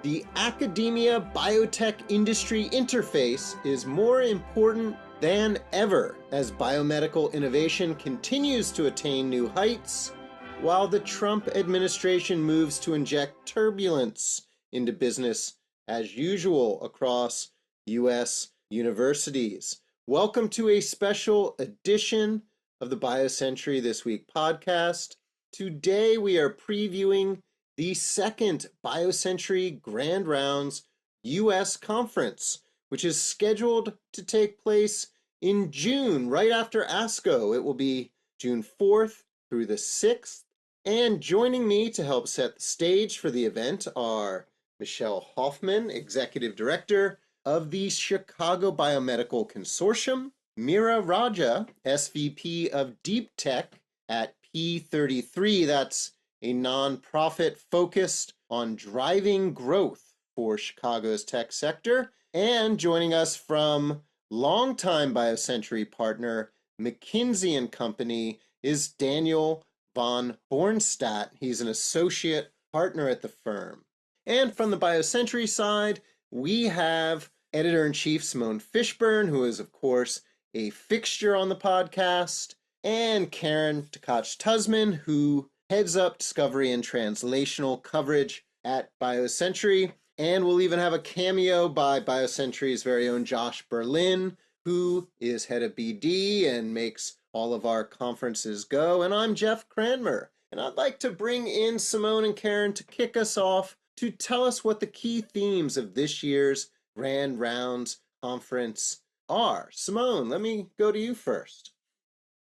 The academia biotech industry interface is more important than ever as biomedical innovation continues to attain new heights, while the Trump administration moves to inject turbulence into business as usual across U.S. universities. Welcome to a special edition of the BioCentury This Week podcast. Today we are previewing the second BioCentury Grand Rounds U.S. Conference, which is scheduled to take place in June, right after ASCO. It will be June 4th through the 6th. And joining me to help set the stage for the event are Michelle Hoffman, Executive Director of the Chicago Biomedical Consortium, Meera Raja, SVP of Deep Tech at P33, that's a nonprofit focused on driving growth for Chicago's tech sector, and joining us from longtime BioCentury partner McKinsey & Company is Daniel von Bornstadt. He's an associate partner at the firm. And from the BioCentury side, we have Editor-in-Chief Simone Fishburne, who is, of course, a fixture on the podcast, and Karen Tkach-Tusman, who heads up discovery and translational coverage at BioCentury. And we'll even have a cameo by BioCentury's very own Josh Berlin, who is head of BD and makes all of our conferences go. And I'm Jeff Cranmer, and I'd like to bring in Simone and Karen to kick us off to tell us what the key themes of this year's Grand Rounds conference are. Simone, let me go to you first.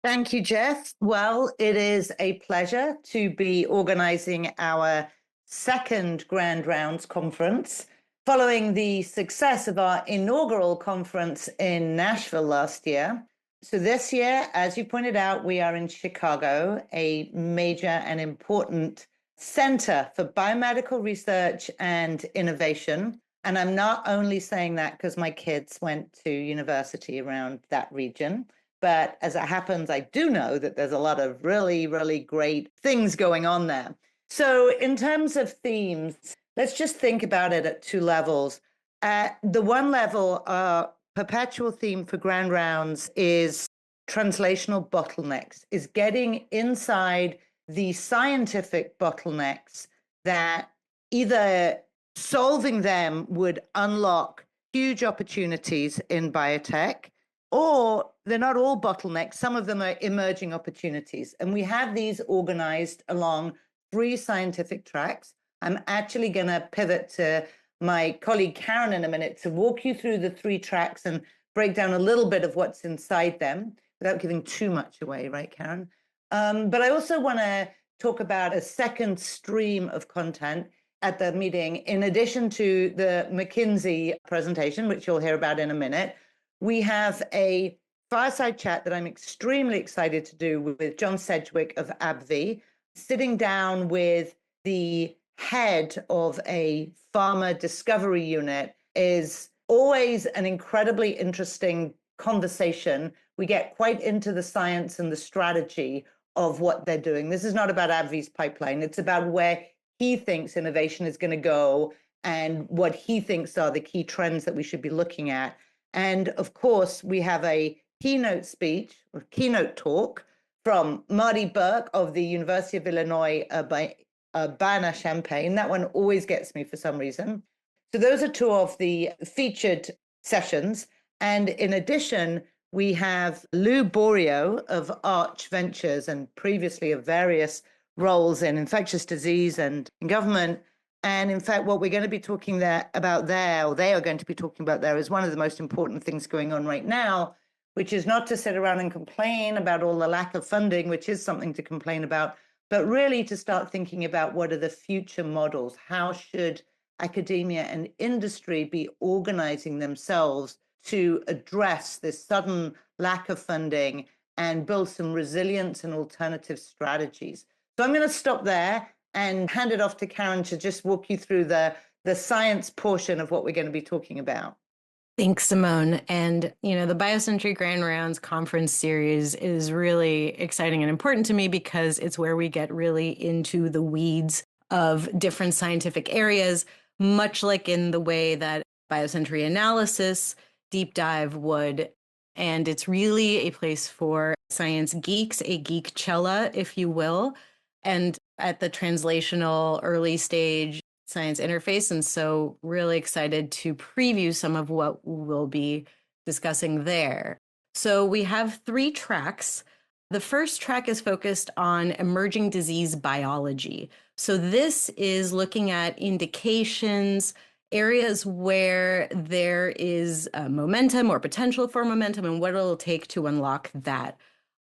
Thank you, Jeff. Well, it is a pleasure to be organizing our second Grand Rounds conference following the success of our inaugural conference in Nashville last year. So this year, as you pointed out, we are in Chicago, a major and important center for biomedical research and innovation. And I'm not only saying that because my kids went to university around that region, but as it happens, I do know that there's a lot of really, really great things going on there. So in terms of themes, let's just think about it at two levels. At the one level, our perpetual theme for Grand Rounds is translational bottlenecks, is getting inside the scientific bottlenecks that either solving them would unlock huge opportunities in biotech, or they're not all bottlenecks. Some of them are emerging opportunities. And we have these organized along three scientific tracks. I'm actually going to pivot to my colleague Karen in a minute to walk you through the three tracks and break down a little bit of what's inside them without giving too much away, right, Karen? But I also want to talk about a second stream of content at the meeting. In addition to the McKinsey presentation, which you'll hear about in a minute, we have a fireside chat that I'm extremely excited to do with John Sedgwick of AbbVie, sitting down with the head of a pharma discovery unit is always an incredibly interesting conversation. We get quite into the science and the strategy of what they're doing. This is not about AbbVie's pipeline. It's about where he thinks innovation is going to go and what he thinks are the key trends that we should be looking at. And of course, we have a keynote speech or keynote talk from Marty Burke of the University of Illinois Urbana-Champaign. That one always gets me for some reason. So those are two of the featured sessions. And in addition, we have Lou Borio of Arch Ventures and previously of various roles in infectious disease and in government. And in fact, what we're going to be talking about there, or they are going to be talking about there, is one of the most important things going on right now, which is not to sit around and complain about all the lack of funding, which is something to complain about, but really to start thinking about what are the future models? How should academia and industry be organizing themselves to address this sudden lack of funding and build some resilience and alternative strategies? So I'm going to stop there and hand it off to Karen to just walk you through the science portion of what we're going to be talking about. Thanks, Simone. And, the BioCentury Grand Rounds conference series is really exciting and important to me because it's where we get really into the weeds of different scientific areas. much like in the way that BioCentury analysis deep dive would. And it's really a place for science geeks, a geekchella, if you will, and at the translational early stage science interface. And so really excited to preview some of what we'll be discussing there. So we have 3 tracks. The first track is focused on emerging disease biology. So this is looking at indications, areas where there is momentum or potential for momentum, and what it'll take to unlock that.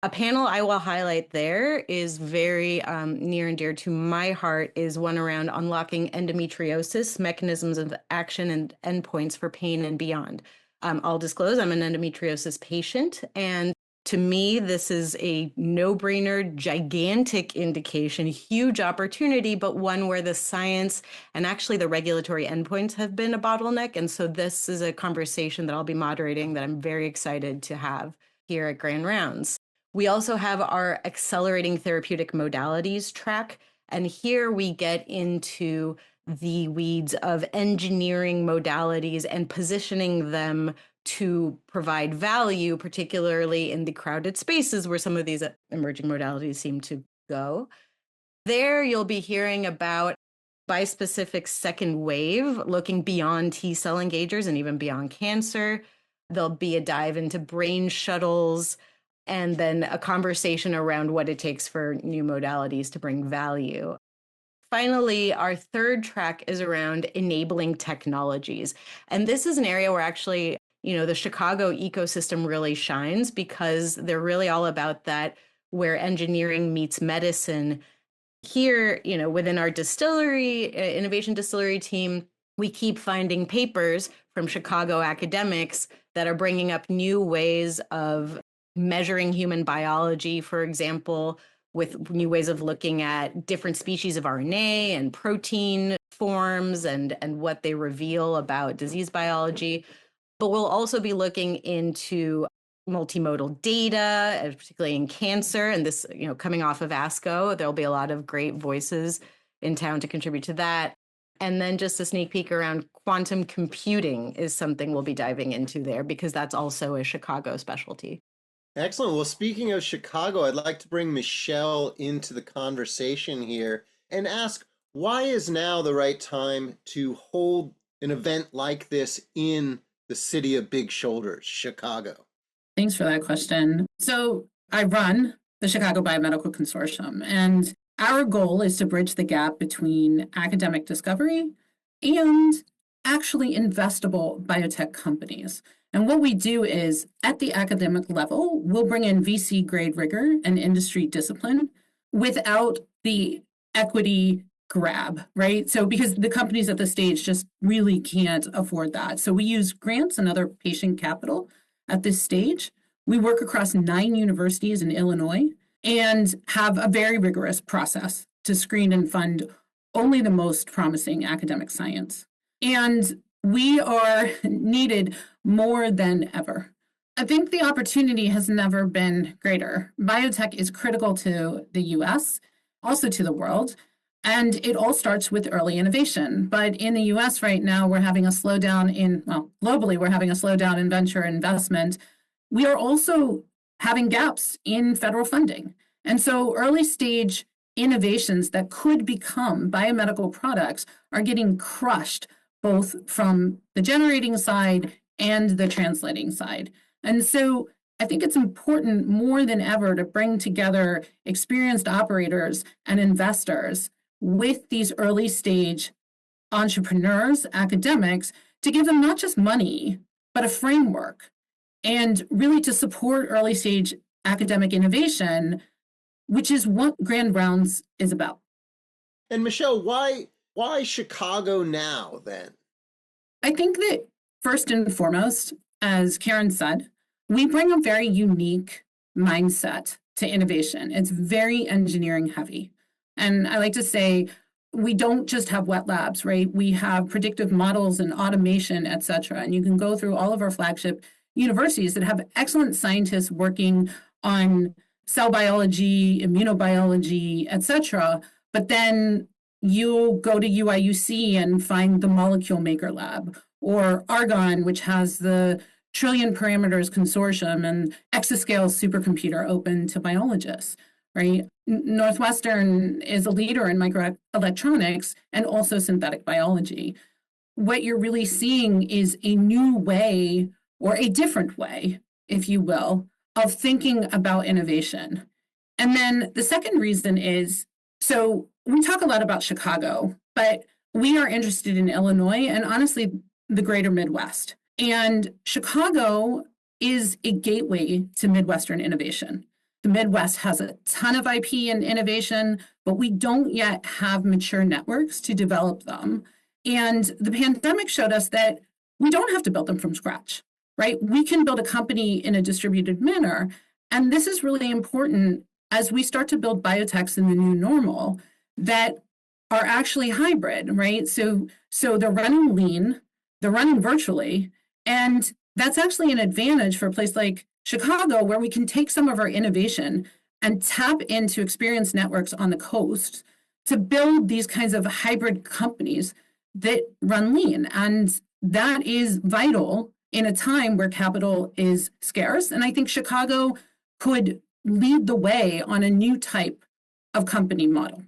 A panel I will highlight there is very near and dear to my heart, is one around unlocking endometriosis, mechanisms of action and endpoints for pain and beyond. I'll disclose I'm an endometriosis patient, and to me, this is a no-brainer, gigantic indication, huge opportunity, but one where the science and actually the regulatory endpoints have been a bottleneck. And so this is a conversation that I'll be moderating that I'm very excited to have here at Grand Rounds. We also have our accelerating therapeutic modalities track. And here we get into the weeds of engineering modalities and positioning them to provide value, particularly in the crowded spaces where some of these emerging modalities seem to go. There, you'll be hearing about bispecific second wave, looking beyond T-cell engagers and even beyond cancer. There'll be a dive into brain shuttles, and then a conversation around what it takes for new modalities to bring value. Finally, our third track is around enabling technologies. And this is an area where actually, the Chicago ecosystem really shines, because they're really all about that, where engineering meets medicine. Here, within our distillery, innovation distillery team, we keep finding papers from Chicago academics that are bringing up new ways of measuring human biology, for example, with new ways of looking at different species of RNA and protein forms and what they reveal about disease biology. But we'll also be looking into multimodal data, particularly in cancer. And this, coming off of ASCO, there'll be a lot of great voices in town to contribute to that. And then just a sneak peek around quantum computing is something we'll be diving into there, because that's also a Chicago specialty. Excellent. Well, speaking of Chicago, I'd like to bring Michelle into the conversation here and ask, why is now the right time to hold an event like this in the city of big shoulders, Chicago? Thanks for that question. So I run the Chicago Biomedical Consortium, and our goal is to bridge the gap between academic discovery and actually investable biotech companies. And what we do is, at the academic level, we'll bring in VC grade rigor and industry discipline without the equity grab, right? So because the companies at the stage just really can't afford that. So we use grants and other patient capital at this stage. We work across 9 universities in Illinois and have a very rigorous process to screen and fund only the most promising academic science. And we are needed more than ever. I think the opportunity has never been greater. Biotech is critical to the US, also to the world, and it all starts with early innovation. But in the US right now, we're having a slowdown globally, we're having a slowdown in venture investment. We are also having gaps in federal funding. And so early stage innovations that could become biomedical products are getting crushed, both from the generating side and the translating side. And so I think it's important more than ever to bring together experienced operators and investors with these early stage entrepreneurs, academics, to give them not just money, but a framework, and really to support early stage academic innovation, which is what Grand Rounds is about. And Michelle, why Chicago now then? I think that first and foremost, as Karen said, we bring a very unique mindset to innovation. It's very engineering heavy. And I like to say, we don't just have wet labs, right? We have predictive models and automation, et cetera. And you can go through all of our flagship universities that have excellent scientists working on cell biology, immunobiology, et cetera. But then, you'll go to UIUC and find the Molecule Maker Lab, or Argonne, which has the Trillion Parameters Consortium and Exascale supercomputer open to biologists, right? Northwestern is a leader in microelectronics and also synthetic biology. What you're really seeing is a new way, or a different way, if you will, of thinking about innovation. And then the second reason is, so we talk a lot about Chicago, but we are interested in Illinois and honestly, the greater Midwest. And Chicago is a gateway to Midwestern innovation. The Midwest has a ton of IP and innovation, but we don't yet have mature networks to develop them. And the pandemic showed us that we don't have to build them from scratch, right? We can build a company in a distributed manner. And this is really important as we start to build biotechs in the new normal that are actually hybrid, right? So they're running lean, they're running virtually, and that's actually an advantage for a place like Chicago, where we can take some of our innovation and tap into experienced networks on the coast to build these kinds of hybrid companies that run lean. And that is vital in a time where capital is scarce. And I think Chicago could lead the way on a new type of company model.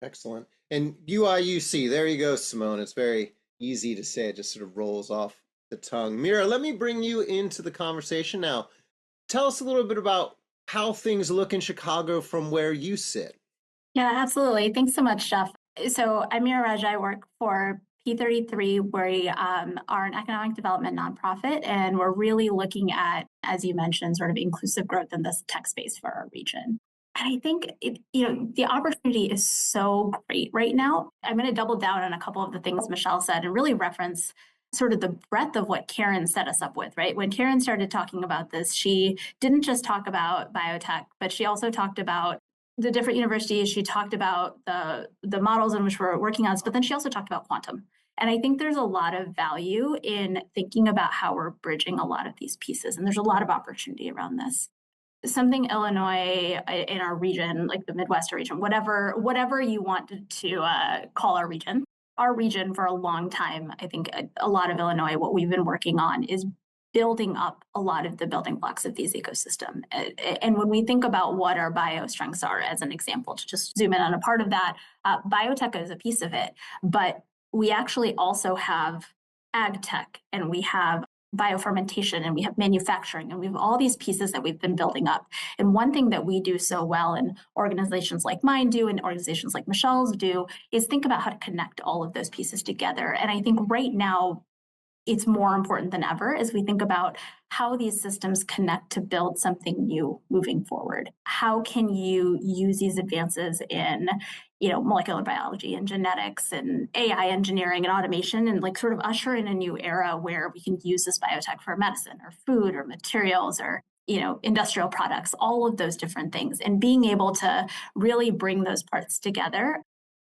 Excellent. And UIUC, there you go, Simone. It's very easy to say. It just sort of rolls off the tongue. Mira, let me bring you into the conversation now. Tell us a little bit about how things look in Chicago from where you sit. Yeah, absolutely. Thanks so much, Jeff. So I'm Mira Raj. I work for P33. We are an economic development nonprofit, and we're really looking at, as you mentioned, sort of inclusive growth in this tech space for our region. And I think the opportunity is so great right now. I'm going to double down on a couple of the things Michelle said and really reference sort of the breadth of what Karen set us up with, right? When Karen started talking about this, she didn't just talk about biotech, but she also talked about the different universities. She talked about the models in which we're working on, but then she also talked about quantum. And I think there's a lot of value in thinking about how we're bridging a lot of these pieces. And there's a lot of opportunity around this. Something Illinois in our region, like the Midwest region, whatever you want to call our region. Our region for a long time, I think a lot of Illinois, what we've been working on is building up a lot of the building blocks of these ecosystems. And when we think about what our bio strengths are, as an example, to just zoom in on a part of that, biotech is a piece of it, but we actually also have ag tech, and we have biofermentation, and we have manufacturing, and we have all these pieces that we've been building up. And one thing that we do so well, and organizations like mine do, and organizations like Michelle's do, is think about how to connect all of those pieces together. And I think right now, it's more important than ever as we think about how these systems connect to build something new moving forward. How can you use these advances in, molecular biology and genetics and AI engineering and automation, and like sort of usher in a new era where we can use this biotech for medicine or food or materials or industrial products, all of those different things. And being able to really bring those parts together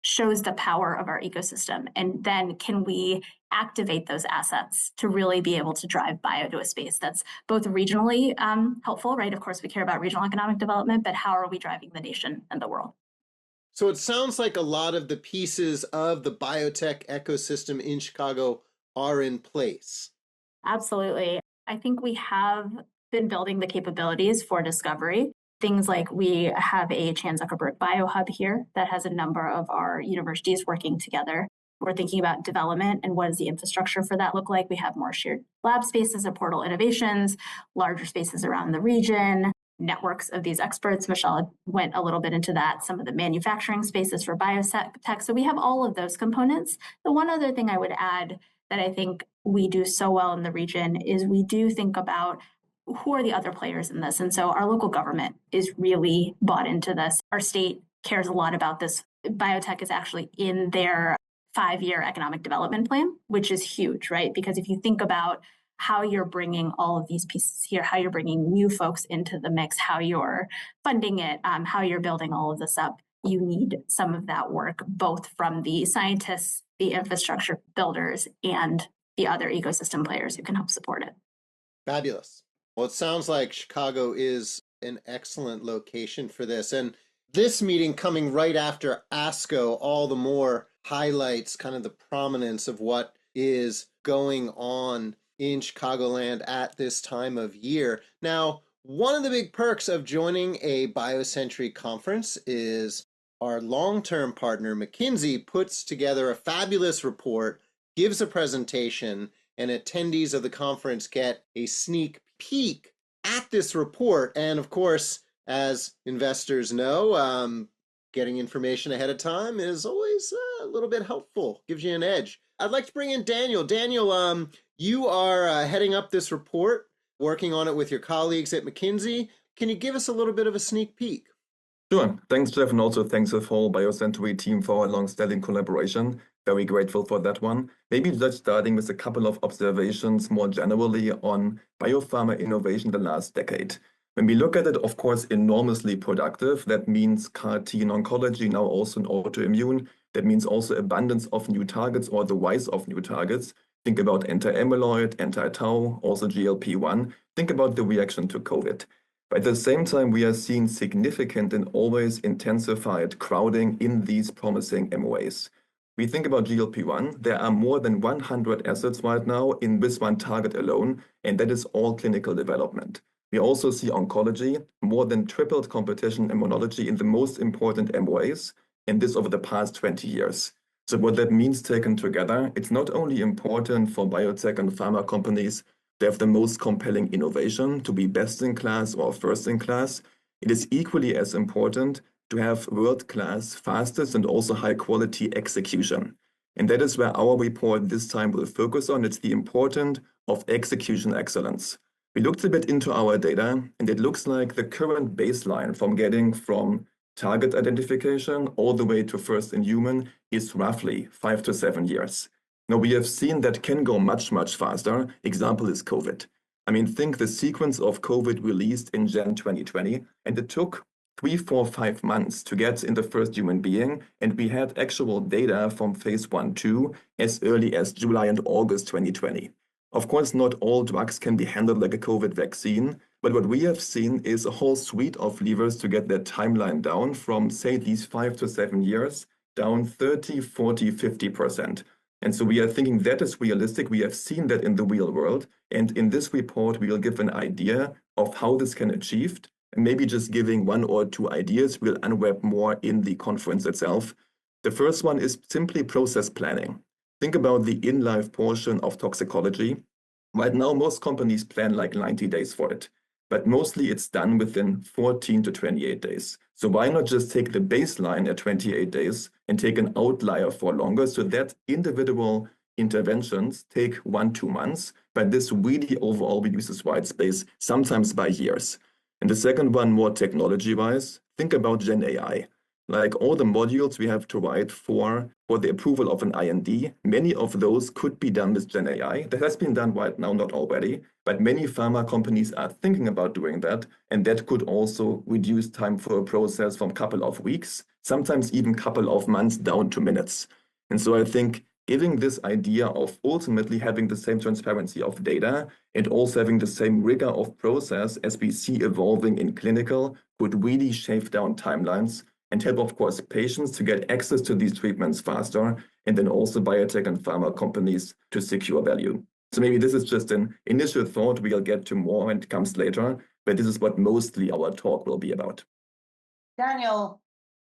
shows the power of our ecosystem. And then can we activate those assets to really be able to drive bio to a space that's both regionally helpful, right? Of course, we care about regional economic development, but how are we driving the nation and the world? So it sounds like a lot of the pieces of the biotech ecosystem in Chicago are in place. Absolutely. I think we have been building the capabilities for discovery. Things like we have a Chan Zuckerberg BioHub here that has a number of our universities working together. We're thinking about development and what does the infrastructure for that look like. We have more shared lab spaces at Portal Innovations, larger spaces around the region, networks of these experts. Michelle went a little bit into that, some of the manufacturing spaces for biotech. So we have all of those components. The one other thing I would add that I think we do so well in the region is we do think about who are the other players in this. And so our local government is really bought into this. Our state cares a lot about this. Biotech is actually in their 5-year economic development plan, which is huge, right? Because if you think about how you're bringing all of these pieces here, how you're bringing new folks into the mix, how you're funding it, how you're building all of this up, you need some of that work, both from the scientists, the infrastructure builders, and the other ecosystem players who can help support it. Fabulous. Well, it sounds like Chicago is an excellent location for this. And this meeting coming right after ASCO all the more highlights kind of the prominence of what is going on in Chicagoland at this time of year. Now, one of the big perks of joining a BioCentury conference is our long-term partner, McKinsey, puts together a fabulous report, gives a presentation, and attendees of the conference get a sneak peek at this report. And of course, as investors know, getting information ahead of time is always a little bit helpful, gives you an edge. I'd like to bring in Daniel. Daniel, you are heading up this report, working on it with your colleagues at McKinsey. Can you give us a little bit of a sneak peek? Sure. Thanks, Jeff, and also thanks to the whole BioCentury team for our long-standing collaboration. Very grateful for that one. Maybe just starting with a couple of observations more generally on biopharma innovation the last decade. When we look at it, of course, enormously productive. That means CAR-T in oncology, now also in autoimmune. That means also abundance of new targets or the rise of new targets. Think about anti-amyloid, anti-tau, also GLP-1. Think about the reaction to COVID. But at the same time, we are seeing significant and always intensified crowding in these promising MOAs. We think about GLP-1, there are more than 100 assets right now in this one target alone, and that is all clinical development. We also see oncology, more than tripled competition in immunology in the most important MOAs, and this over the past 20 years. So what that means taken together, it's not only important for biotech and pharma companies to have the most compelling innovation, to be best in class or first in class. It is equally as important to have world-class, fastest, and also high-quality execution. And that is where our report this time will focus on. It's the importance of execution excellence. We looked a bit into our data, and it looks like the current baseline from getting from target identification all the way to first in human is roughly 5 to 7 years. Now, we have seen that can go much, much faster. Example is COVID. I mean, think the sequence of COVID released in Jan 2020, and it took 3, 4, 5 months to get in the first human being, and we had actual data from phase 1-2 as early as July and August 2020. Of course, not all drugs can be handled like a COVID vaccine, but what we have seen is a whole suite of levers to get that timeline down from, say, these 5 to 7 years, down 30, 40, 50%. And so we are thinking that is realistic. We have seen that in the real world. And in this report, we will give an idea of how this can be achieved. And maybe just giving 1 or 2 ideas, we'll unwrap more in the conference itself. The first one is simply process planning. Think about the in-life portion of toxicology. Right now, most companies plan like 90 days for it, but mostly it's done within 14 to 28 days. So why not just take the baseline at 28 days and take an outlier for longer so that individual interventions take 1-2 months, but this really overall reduces white space, sometimes by years. And the second one, more technology-wise, think about Gen AI. Like all the modules we have to write for the approval of an IND, many of those could be done with Gen AI. That has been done right now, not already, but many pharma companies are thinking about doing that, and that could also reduce time for a process from a couple of weeks, sometimes even a couple of months down to minutes. And so I think giving this idea of ultimately having the same transparency of data and also having the same rigor of process as we see evolving in clinical could really shave down timelines and help, of course, patients to get access to these treatments faster, and then also biotech and pharma companies to secure value. So maybe this is just an initial thought. We'll get to more when it comes later, but this is what mostly our talk will be about. Daniel,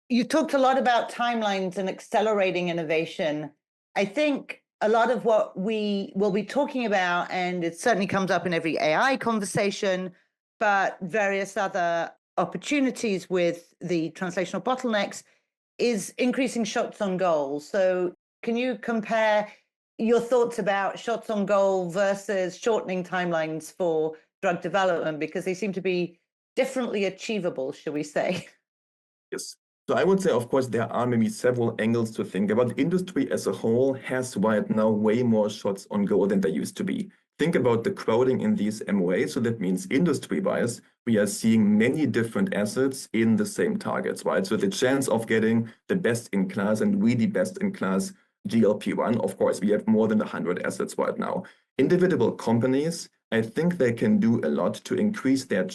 you talked a lot about timelines and accelerating innovation. I think a lot of what we will be talking about, and it certainly comes up in every AI conversation, but various other opportunities with the translational bottlenecks, is increasing shots on goal. So can you compare your thoughts about shots on goal versus shortening timelines for drug development, because they seem to be differently achievable, shall we say? Yes. So I would say, of course, there are maybe several angles to think about. Industry as a whole has right now way more shots on goal than there used to be. Think about the crowding in these MOAs. So that means industry-wise, we are seeing many different assets in the same targets, right? So the chance of getting the best in class and really best in class GLP-1, of course, we have more than 100 assets right now. Individual companies, I think they can do a lot to increase their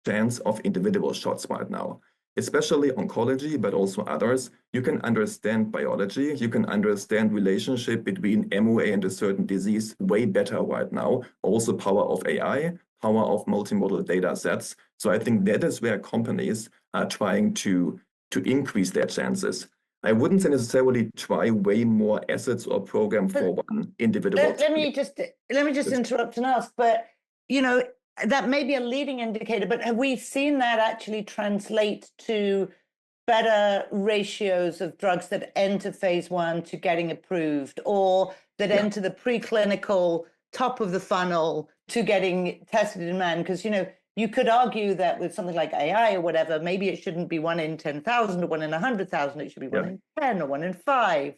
chance of individual shots right now. especially oncology, but also others, you can understand biology, you can understand relationship between MOA and a certain disease way better right now. Also power of AI, power of multimodal data sets. So I think that is where companies are trying to increase their chances. I wouldn't say necessarily try way more assets or program for one individual. Let me just interrupt and ask, but that may be a leading indicator, but have we seen that actually translate to better ratios of drugs that enter phase 1 to getting approved, or that enter the preclinical top of the funnel to getting tested in man? Because you could argue that with something like AI or whatever, maybe it shouldn't be 1 in 10,000 or 1 in 100,000. It should be 1 in 10 or 1 in 5.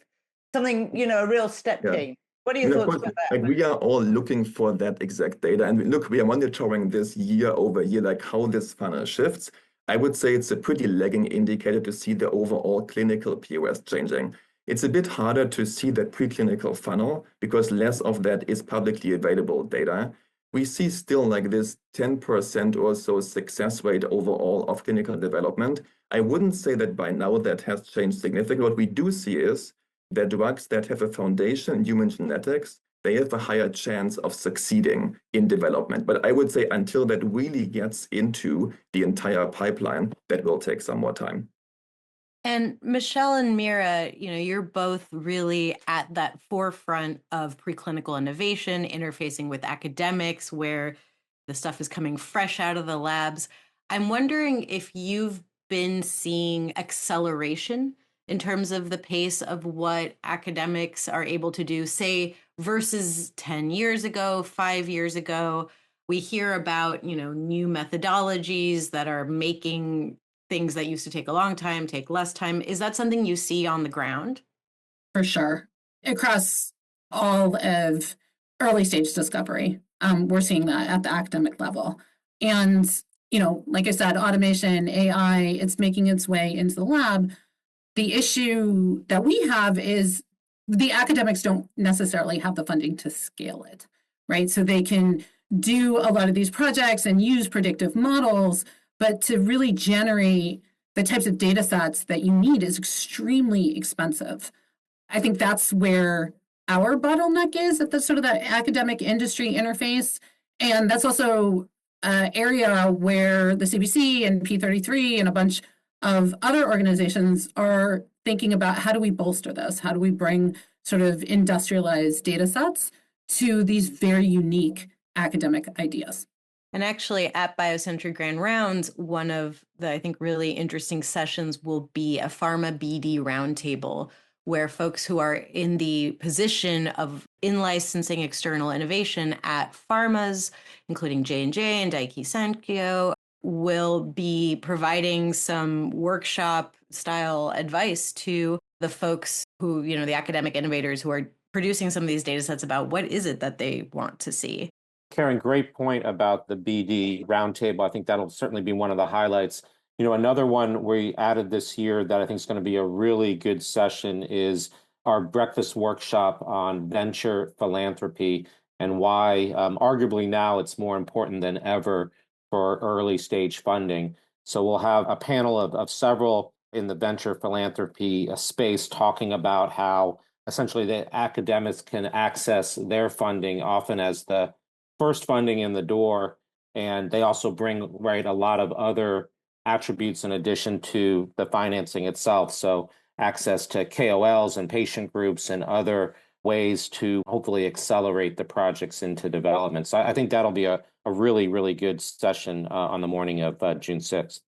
Something, a real step change. What are your thoughts about that? Like, we are all looking for that exact data. And look, we are monitoring this year over year, like how this funnel shifts. I would say it's a pretty lagging indicator to see the overall clinical POS changing. It's a bit harder to see that preclinical funnel because less of that is publicly available data. We see still like this 10% or so success rate overall of clinical development. I wouldn't say that by now that has changed significantly. What we do see is that drugs that have a foundation in human genetics, they have a higher chance of succeeding in development. But I would say until that really gets into the entire pipeline, that will take some more time. And Michelle and Mira, you're both really at that forefront of preclinical innovation, interfacing with academics where the stuff is coming fresh out of the labs. I'm wondering if you've been seeing acceleration in terms of the pace of what academics are able to do, say, versus 10 years ago, 5 years ago. We hear about, new methodologies that are making things that used to take a long time take less time. Is that something you see on the ground? For sure. Across all of early stage discovery, we're seeing that at the academic level. And, like I said, automation, AI, it's making its way into the lab. The issue that we have is the academics don't necessarily have the funding to scale it, right? So they can do a lot of these projects and use predictive models, but to really generate the types of data sets that you need is extremely expensive. I think that's where our bottleneck is at the sort of that academic industry interface. And that's also an area where the CBC and P33 and a bunch of other organizations are thinking about how do we bolster this? How do we bring sort of industrialized data sets to these very unique academic ideas? And actually at BioCentury Grand Rounds, one of the, I think, really interesting sessions will be a pharma BD roundtable where folks who are in the position of in-licensing external innovation at pharmas, including J&J and Daiichi Sankyo, will be providing some workshop style advice to the folks who, the academic innovators who are producing some of these data sets about what is it that they want to see. Karen, great point about the BD roundtable. I think that'll certainly be one of the highlights. Another one we added this year that I think is going to be a really good session is our breakfast workshop on venture philanthropy and why arguably now it's more important than ever for early stage funding. So we'll have a panel of several in the venture philanthropy space talking about how essentially the academics can access their funding often as the first funding in the door. And they also bring a lot of other attributes in addition to the financing itself. So access to KOLs and patient groups and other ways to hopefully accelerate the projects into development. So I think that'll be a really, really good session on the morning of June 6th.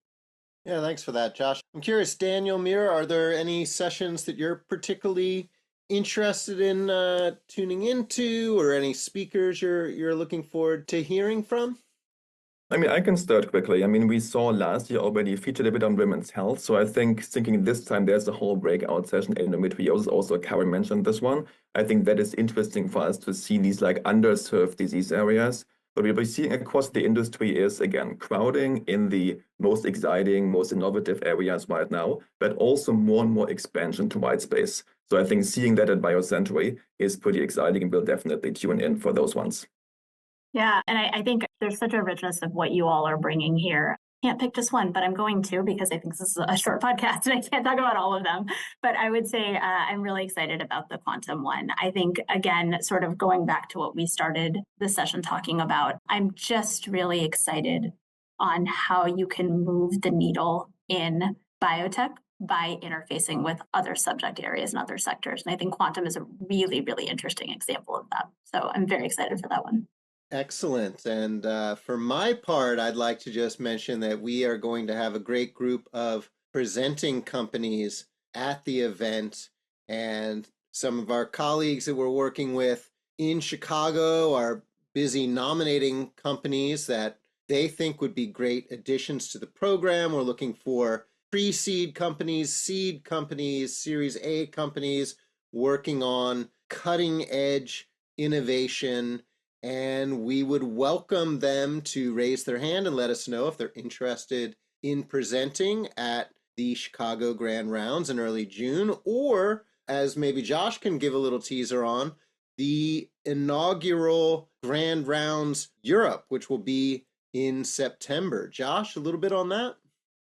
Yeah, thanks for that, Josh. I'm curious, Daniel, Mira, are there any sessions that you're particularly interested in tuning into, or any speakers you're looking forward to hearing from? I can start quickly. We saw last year already featured a bit on women's health. So I think thinking this time there's a whole breakout session in endometriosis. Also, Karen mentioned this one. I think that is interesting for us to see these like underserved disease areas. What we're seeing across the industry is, again, crowding in the most exciting, most innovative areas right now, but also more and more expansion to white space. So I think seeing that at BioCentury is pretty exciting, and we'll definitely tune in for those ones. Yeah, and I think there's such a richness of what you all are bringing here. can't pick just one, but I'm going to because I think this is a short podcast and I can't talk about all of them. But I would say I'm really excited about the quantum one. I think, again, sort of going back to what we started the session talking about, I'm just really excited on how you can move the needle in biotech by interfacing with other subject areas and other sectors. And I think quantum is a really, really interesting example of that. So I'm very excited for that one. Excellent. And for my part, I'd like to just mention that we are going to have a great group of presenting companies at the event. And some of our colleagues that we're working with in Chicago are busy nominating companies that they think would be great additions to the program. We're looking for pre-seed companies, seed companies, Series A companies working on cutting edge innovation. And we would welcome them to raise their hand and let us know if they're interested in presenting at the Chicago Grand Rounds in early June, or as maybe Josh can give a little teaser on, the inaugural Grand Rounds Europe, which will be in September. Josh, a little bit on that?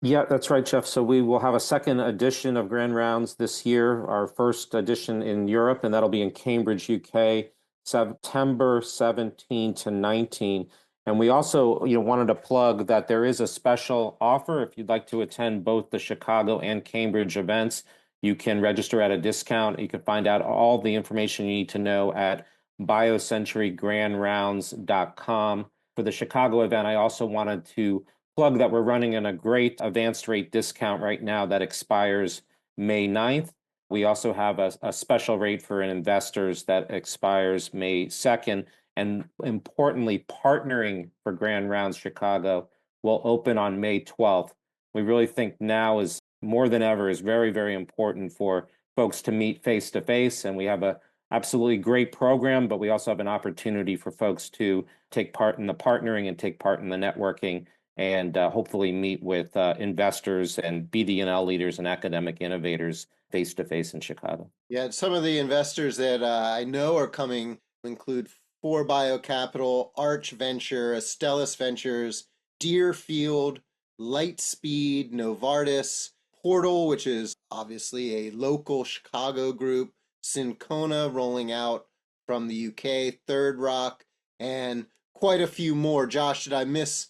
Yeah, that's right, Jeff. So we will have a second edition of Grand Rounds this year, our first edition in Europe, and that'll be in Cambridge, UK. September 17 to 19. And we also, wanted to plug that there is a special offer. If you'd like to attend both the Chicago and Cambridge events, you can register at a discount. You can find out all the information you need to know at BioCenturyGrandRounds.com. For the Chicago event, I also wanted to plug that we're running in a great advanced rate discount right now that expires May 9th. We also have a special rate for investors that expires May 2nd. And importantly, partnering for Grand Rounds Chicago will open on May 12th. We really think now is more than ever is very, very important for folks to meet face to face. And we have a absolutely great program, but we also have an opportunity for folks to take part in the partnering and take part in the networking and hopefully meet with investors and BD&L leaders and academic innovators face-to-face in Chicago. Yeah, some of the investors that I know are coming include 4Bio Capital, Arch Venture, Astellas Ventures, Deerfield, Lightspeed, Novartis, Portal, which is obviously a local Chicago group, Syncona rolling out from the UK, Third Rock, and quite a few more. Josh, did I miss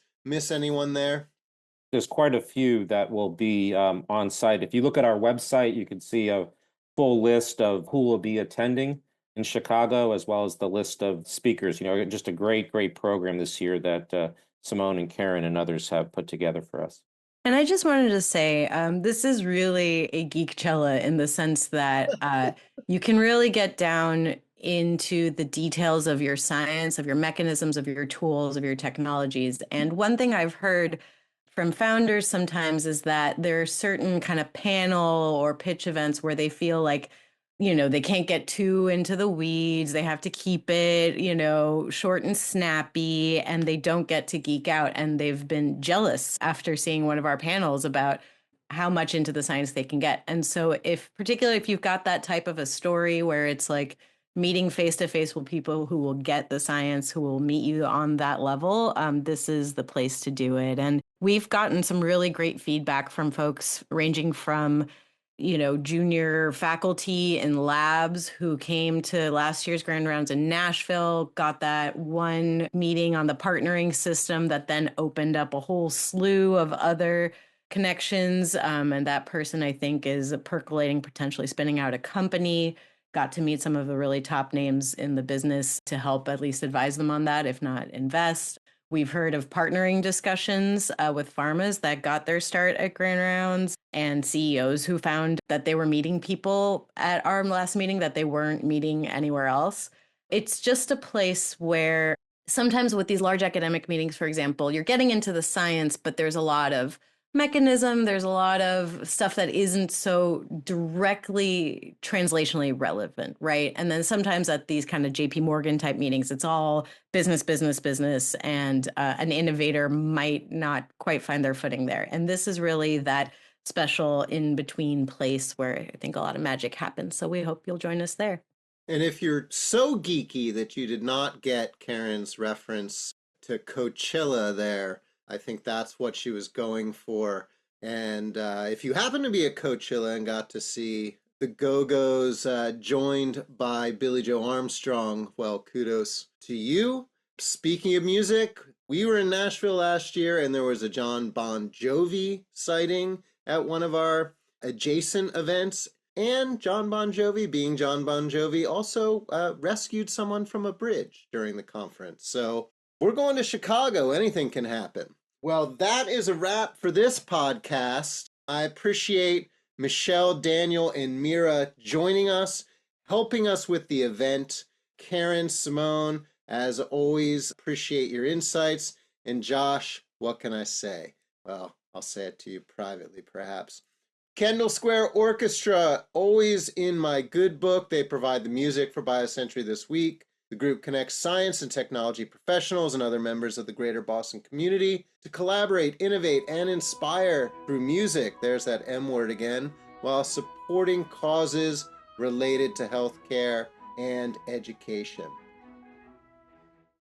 anyone there? There's quite a few that will be on site. If you look at our website, you can see a full list of who will be attending in Chicago, as well as the list of speakers. Just a great, great program this year that Simone and Karen and others have put together for us. And I just wanted to say, this is really a geekchella in the sense that you can really get down into the details of your science, of your mechanisms, of your tools, of your technologies. And one thing I've heard from founders sometimes is that there are certain kind of panel or pitch events where they feel like, they can't get too into the weeds. They have to keep it, short and snappy, and they don't get to geek out. And they've been jealous after seeing one of our panels about how much into the science they can get. And so particularly if you've got that type of a story where it's like meeting face to face with people who will get the science, who will meet you on that level, this is the place to do it. And we've gotten some really great feedback from folks ranging from junior faculty in labs who came to last year's Grand Rounds in Nashville, got that one meeting on the partnering system that then opened up a whole slew of other connections. And that person, I think, is percolating, potentially spinning out a company. Got to meet some of the really top names in the business to help at least advise them on that, if not invest. We've heard of partnering discussions with pharmas that got their start at Grand Rounds and CEOs who found that they were meeting people at our last meeting that they weren't meeting anywhere else. It's just a place where sometimes with these large academic meetings, for example, you're getting into the science, but there's a lot of mechanism. There's a lot of stuff that isn't so directly translationally relevant, right? And then sometimes at these kind of JP Morgan type meetings, it's all business, business, business, and an innovator might not quite find their footing there. And this is really that special in-between place where I think a lot of magic happens. So we hope you'll join us there. And if you're so geeky that you did not get Karen's reference to Coachella there, I think that's what she was going for. And if you happen to be at Coachella and got to see the Go-Go's joined by Billie Joe Armstrong, well, kudos to you. Speaking of music, we were in Nashville last year and there was a John Bon Jovi sighting at one of our adjacent events. And John Bon Jovi, being John Bon Jovi, also rescued someone from a bridge during the conference. So we're going to Chicago. Anything can happen. Well, that is a wrap for this podcast. I appreciate Michelle, Daniel, and Mira joining us, helping us with the event. Karen, Simone, as always, appreciate your insights. And Josh, what can I say? Well, I'll say it to you privately, perhaps. Kendall Square Orchestra, always in my good book. They provide the music for BioCentury this week. The group connects science and technology professionals and other members of the greater Boston community to collaborate, innovate, and inspire through music, there's that M word again, while supporting causes related to healthcare and education.